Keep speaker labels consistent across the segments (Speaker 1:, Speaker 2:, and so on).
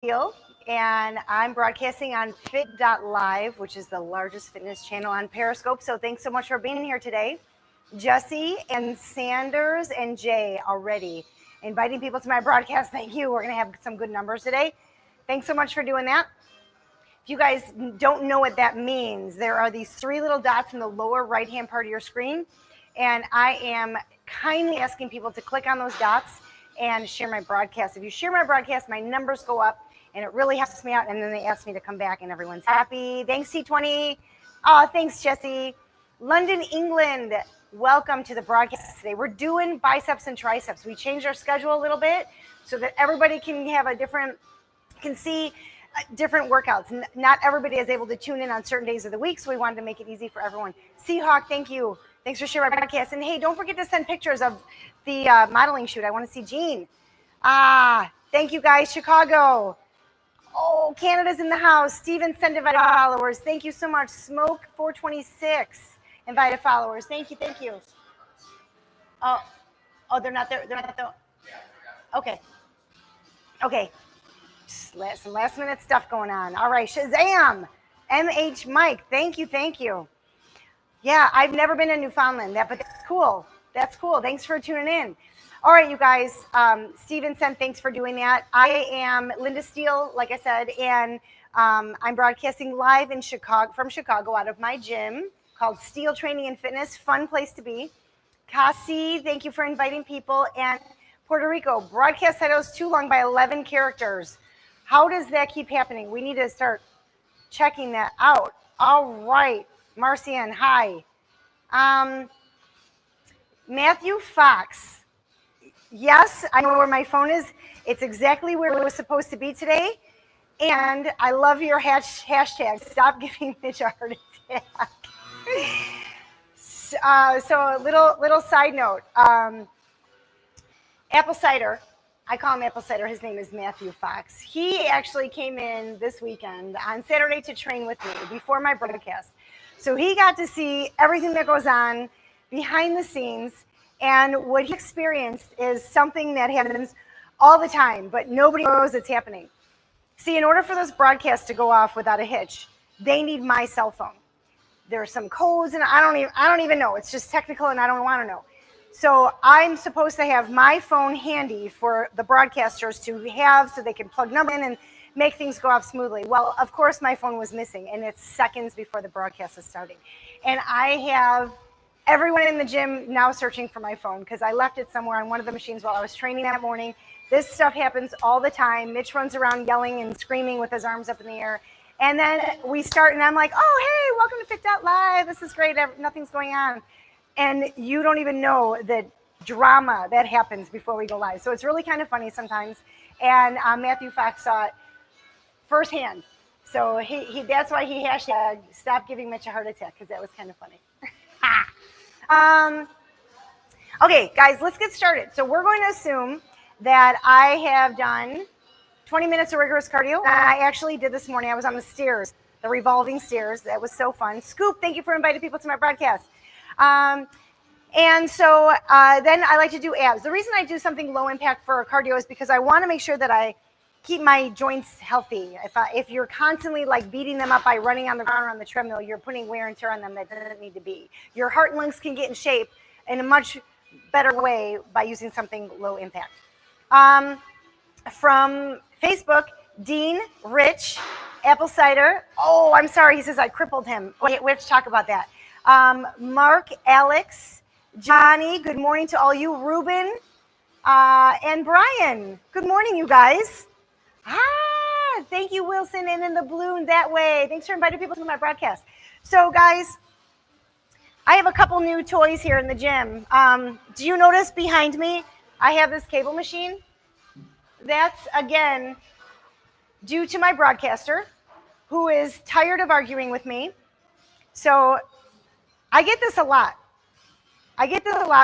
Speaker 1: Steele, and I'm broadcasting on Fit.live, which is the largest fitness channel on Periscope. So thanks so much for being here today. Jesse and Sanders and Jay already inviting people to my broadcast. Thank you. We're going to have some good numbers today. Thanks so much for doing that. If you guys don't know what that means, there are these three little dots in the lower right-hand part of your screen, and I am kindly asking people to click on those dots and share my broadcast. If you share my broadcast, my numbers go up, and it really helps me out, and then they ask me to come back, and everyone's happy. Thanks, T20. Oh, thanks, Jesse. London, England, welcome to the broadcast today. We're doing biceps and triceps. We changed our schedule a little bit so that everybody can have can see different workouts. Not everybody is able to tune in on certain days of the week, so we wanted to make it easy for everyone. Seahawk, thank you. Thanks for sharing my broadcast. And hey, don't forget to send pictures of the modeling shoot. I want to see Jean. Thank you guys, Chicago. Oh, Canada's in the house. Steven sent invited followers. Thank you so much. Smoke 426 invited followers. Thank you, thank you. Oh, they're not there. They're not there. Okay. Some last minute stuff going on. All right, Shazam, MH Mike, thank you. Yeah, I've never been to Newfoundland, but that's cool. Thanks for tuning in. All right, you guys, Stevenson, thanks for doing that. I am Linda Steele, like I said, and I'm broadcasting live from Chicago out of my gym called Steele Training and Fitness. Fun place to be. Cassie, thank you for inviting people. And Puerto Rico, broadcast title is too long by 11 characters. How does that keep happening? We need to start checking that out. All right. Marcian, hi. Matthew Fox. Yes, I know where my phone is. It's exactly where it was supposed to be today. And I love your hashtag. Stop giving Mitch a heart attack. So a little side note. Apple cider. I call him Apple Cider. His name is Matthew Fox. He actually came in this weekend on Saturday to train with me before my broadcast. So he got to see everything that goes on behind the scenes. And what he experienced is something that happens all the time, but nobody knows it's happening. See, in order for those broadcasts to go off without a hitch, they need my cell phone. There are some codes, and I don't even know. It's just technical, and I don't want to know. So I'm supposed to have my phone handy for the broadcasters to have so they can plug numbers in and make things go off smoothly. Well, of course, my phone was missing, and it's seconds before the broadcast is starting. And I have everyone in the gym now searching for my phone because I left it somewhere on one of the machines while I was training that morning. This stuff happens all the time. Mitch runs around yelling and screaming with his arms up in the air. And then we start, and I'm like, oh, hey, welcome to Fit.live. This is great. Nothing's going on. And you don't even know the drama that happens before we go live. So it's really kind of funny sometimes. And Matthew Fox saw it firsthand. So that's why he hashtag stop giving Mitch a heart attack, because that was kind of funny. Okay, guys, let's get started. So we're going to assume that I have done 20 minutes of rigorous cardio. I actually did this morning. I was on the stairs, the revolving stairs. That was so fun. Scoop, thank you for inviting people to my broadcast. And so then I like to do abs. The reason I do something low impact for cardio is because I want to make sure that I keep my joints healthy. If you're constantly like beating them up by running on the ground or on the treadmill, you're putting wear and tear on them that doesn't need to be. Your heart and lungs can get in shape in a much better way by using something low impact. From Facebook, Dean Rich, Apple Cider. Oh, I'm sorry. He says I crippled him. Wait, we have to talk about that. Mark, Alex, Johnny, good morning to all you. Ruben, and Brian. Good morning, you guys. Thank you, Wilson, and in the balloon that way. Thanks for inviting people to my broadcast. So, guys, I have a couple new toys here in the gym. Do you notice behind me, I have this cable machine? That's, again, due to my broadcaster, who is tired of arguing with me. So I get this a lot.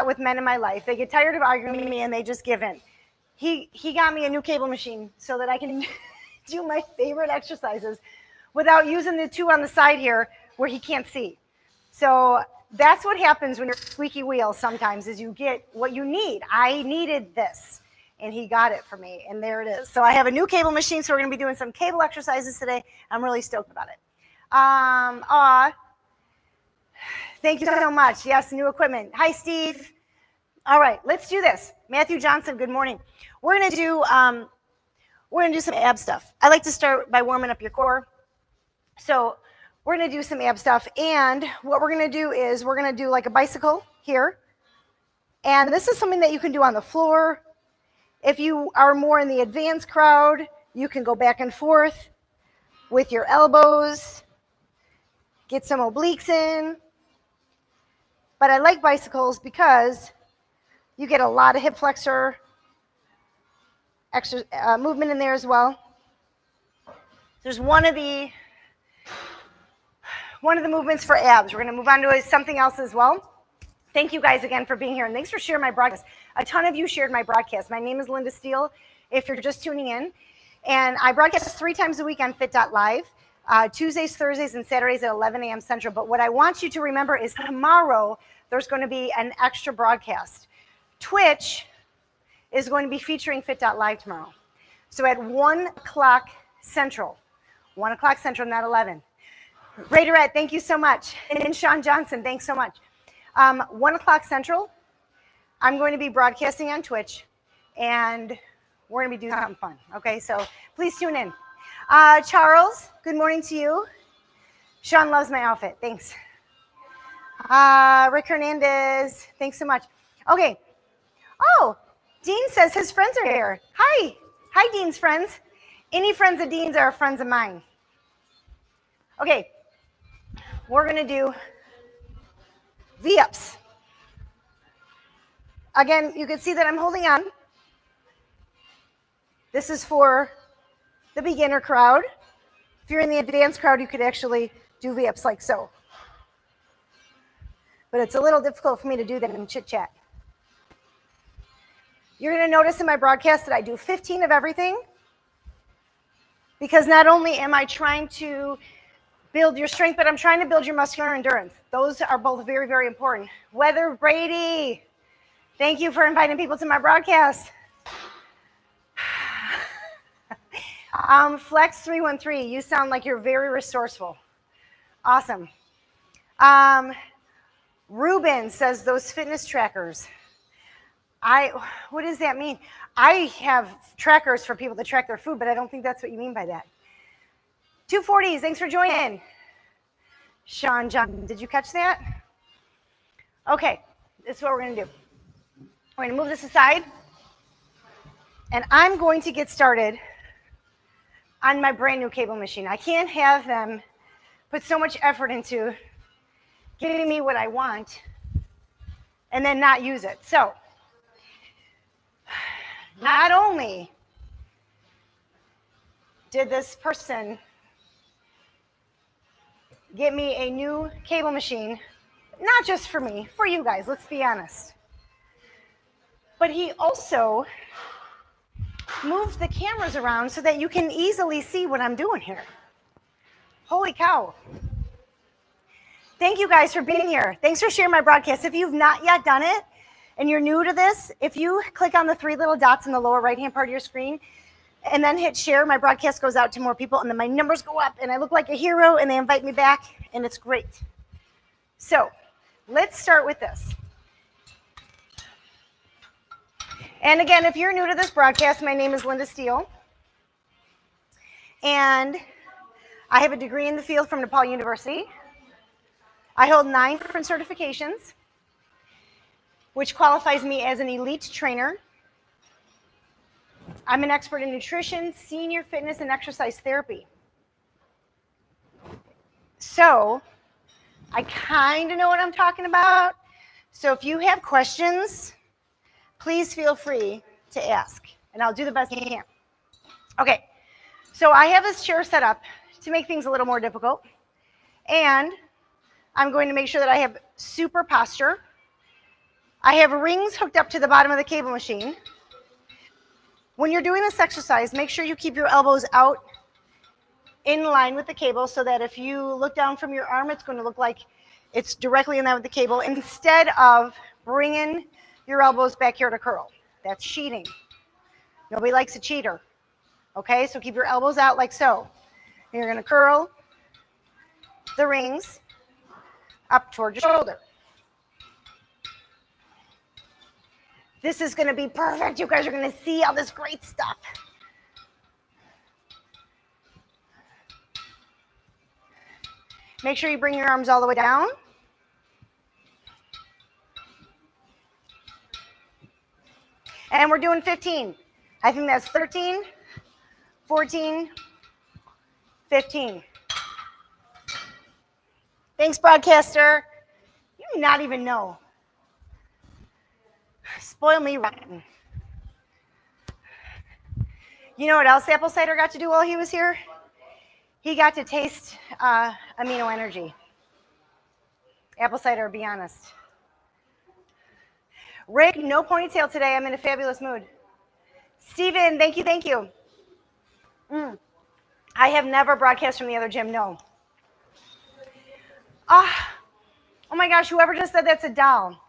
Speaker 1: With men in my life. They get tired of arguing with me and they just give in. He got me a new cable machine so that I can do my favorite exercises without using the two on the side here where he can't see. So that's what happens when you're a squeaky wheel sometimes is you get what you need. I needed this. and he got it for me, and there it is. So I have a new cable machine, so we're going to be doing some cable exercises today. I'm really stoked about it. Thank you so much. Yes, new equipment. Hi, Steve. All right, let's do this. Matthew Johnson, good morning. We're going to do some ab stuff. I like to start by warming up your core. So we're going to do some ab stuff, and what we're going to do is we're going to do like a bicycle here, and this is something that you can do on the floor. If you are more in the advanced crowd, you can go back and forth with your elbows, get some obliques in. But I like bicycles because you get a lot of hip flexor extra movement in there as well. There's one of the movements for abs. We're going to move on to something else as well. Thank you guys again for being here, and thanks for sharing my broadcast. A ton of you shared my broadcast. My name is Linda Steele, if you're just tuning in, and I broadcast 3 times a week on fit.live, Tuesdays, Thursdays, and Saturdays at 11 a.m. Central. But what I want you to remember is tomorrow there's going to be an extra broadcast. Twitch is going to be featuring fit.live tomorrow. So at 1 o'clock Central, 1 o'clock Central, not 11. Raiderette, thank you so much. And Sean Johnson, thanks so much. 1 o'clock Central, I'm going to be broadcasting on Twitch, and we're going to be doing something fun, okay? So please tune in. Charles, good morning to you. Sean loves my outfit. Thanks. Rick Hernandez, thanks so much. Okay. Oh, Dean says his friends are here. Hi. Hi, Dean's friends. Any friends of Dean's are friends of mine. Okay. We're going to do V-ups. Again, you can see that I'm holding on. This is for the beginner crowd. If you're in the advanced crowd, you could actually do V-ups like so. But it's a little difficult for me to do that in chit-chat. You're going to notice in my broadcast that I do 15 of everything, because not only am I trying to build your strength, but I'm trying to build your muscular endurance. Those are both very, very important. Weather Brady, thank you for inviting people to my broadcast. Flex313, you sound like you're very resourceful. Awesome. Ruben says those fitness trackers. What does that mean? I have trackers for people to track their food, but I don't think that's what you mean by that. 240s, thanks for joining. Sean John, did you catch that? Okay, this is what we're going to do. We're going to move this aside, and I'm going to get started on my brand new cable machine. I can't have them put so much effort into giving me what I want and then not use it. So, not only did this person get me a new cable machine, not just for me, for you guys, let's be honest, but he also moved the cameras around so that you can easily see what I'm doing here. Holy cow. Thank you guys for being here. Thanks for sharing my broadcast. If you've not yet done it and you're new to this, if you click on the 3 little dots in the lower right-hand part of your screen and then hit share, my broadcast goes out to more people, and then my numbers go up, and I look like a hero, and they invite me back, and it's great. So let's start with this. And again, if you're new to this broadcast, my name is Linda Steele, and I have a degree in the field from DePaul University. I hold 9 different certifications, which qualifies me as an elite trainer. I'm an expert in nutrition, senior fitness, and exercise therapy. So I kind of know what I'm talking about. So if you have questions, please feel free to ask, and I'll do the best I can. Okay, so I have this chair set up to make things a little more difficult, and I'm going to make sure that I have super posture. I have rings hooked up to the bottom of the cable machine. When you're doing this exercise, make sure you keep your elbows out in line with the cable so that if you look down from your arm, it's going to look like it's directly in line with the cable instead of bringing your elbows back here to curl. That's cheating. Nobody likes a cheater. Okay, so keep your elbows out like so. And you're going to curl the rings up toward your shoulder. This is going to be perfect. You guys are going to see all this great stuff. Make sure you bring your arms all the way down. And we're doing 15. I think that's 13, 14, 15. Thanks, broadcaster. You do not even know. Spoil me rotten. You know what else Apple Cider got to do while he was here? He got to taste amino energy. Apple cider, be honest. Rick, no ponytail today. I'm in a fabulous mood. Steven, thank you, thank you. I have never broadcast from the other gym, no. Oh my gosh, whoever just said that's a doll.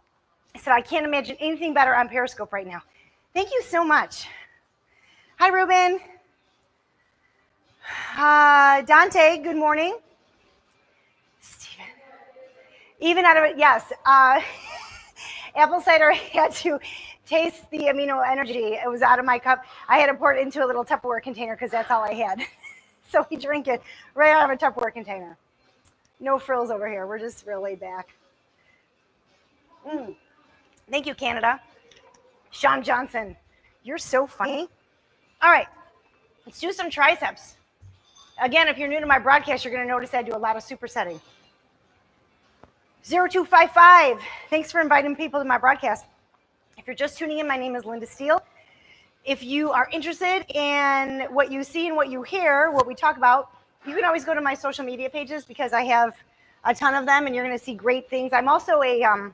Speaker 1: I said, I can't imagine anything better on Periscope right now. Thank you so much. Hi, Ruben. Dante, good morning. Steven. Even out of it, yes. Apple cider had to taste the amino energy. It was out of my cup. I had to pour it into a little Tupperware container because that's all I had. So we drink it right out of a Tupperware container. No frills over here. We're just real laid back. Thank you, Canada. Sean Johnson, you're so funny. All right, let's do some triceps. Again, if you're new to my broadcast, you're going to notice I do a lot of supersetting. 0255, thanks for inviting people to my broadcast. If you're just tuning in, my name is Linda Steele. If you are interested in what you see and what you hear, what we talk about, you can always go to my social media pages because I have a ton of them and you're going to see great things. I'm also a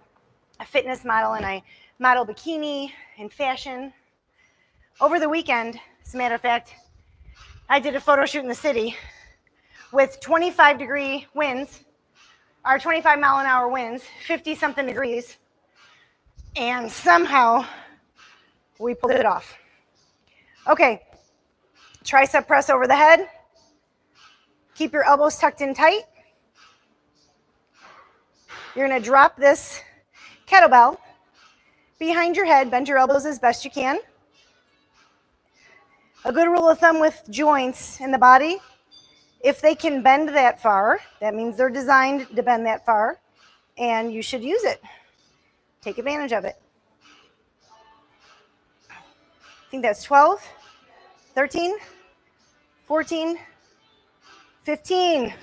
Speaker 1: fitness model and I model bikini and fashion. Over the weekend, as a matter of fact, I did a photo shoot in the city with 25-degree winds, or 25-mile-an-hour winds, 50-something degrees, and somehow we pulled it off. Okay, tricep press over the head. Keep your elbows tucked in tight. You're going to drop this kettlebell behind your head. Bend your elbows as best you can. A good rule of thumb with joints in the body, if they can bend that far, that means they're designed to bend that far, and you should use it. Take advantage of it. I think that's 12, 13, 14, 15.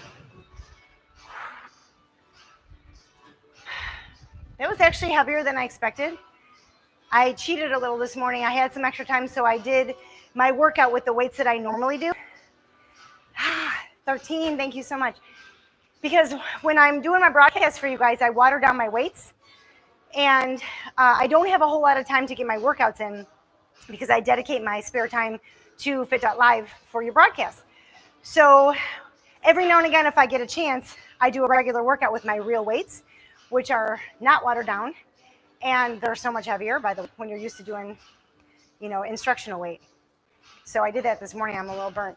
Speaker 1: That was actually heavier than I expected. I cheated a little this morning. I had some extra time, so I did my workout with the weights that I normally do. 13, thank you so much. Because when I'm doing my broadcast for you guys, I water down my weights. And I don't have a whole lot of time to get my workouts in because I dedicate my spare time to Fit.live for your broadcast. So every now and again, if I get a chance, I do a regular workout with my real weights, which are not watered down. And they're so much heavier when you're used to doing, instructional weight. So I did that this morning. I'm a little burnt.